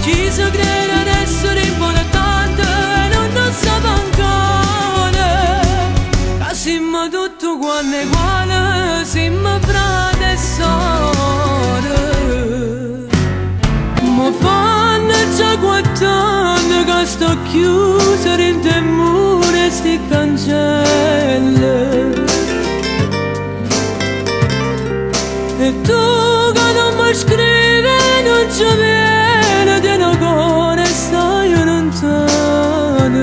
Chi si crede ad essere importante e non sa mancare, che siamo tutto uguale uguale, siamo frate e sorelle. Ma fanno già 4 anni che sto chiusa dentro il muro e sti cancelle. E tu che non mi scrivi non ci viene di una cuore e stai lontana.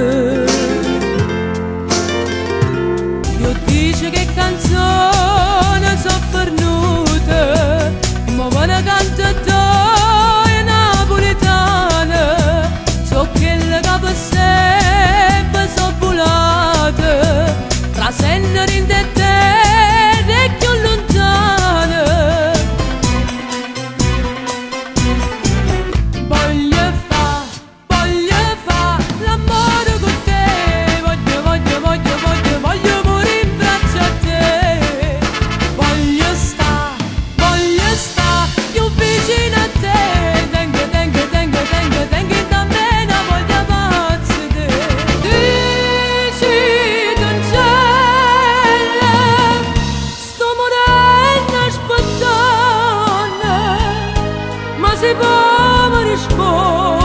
Io dice che canzone so pernute, ma ve ne canta due napoletane. So quelle che per sempre so volate, tra senneri in te e più lontane. Voglio fa l'amore con te, voglio morire in braccio a te. Voglio sta più vicino a te, tengo da me una voglia pazza di te. Dici cancella, sto morendo aspettando, ma si può rispondere.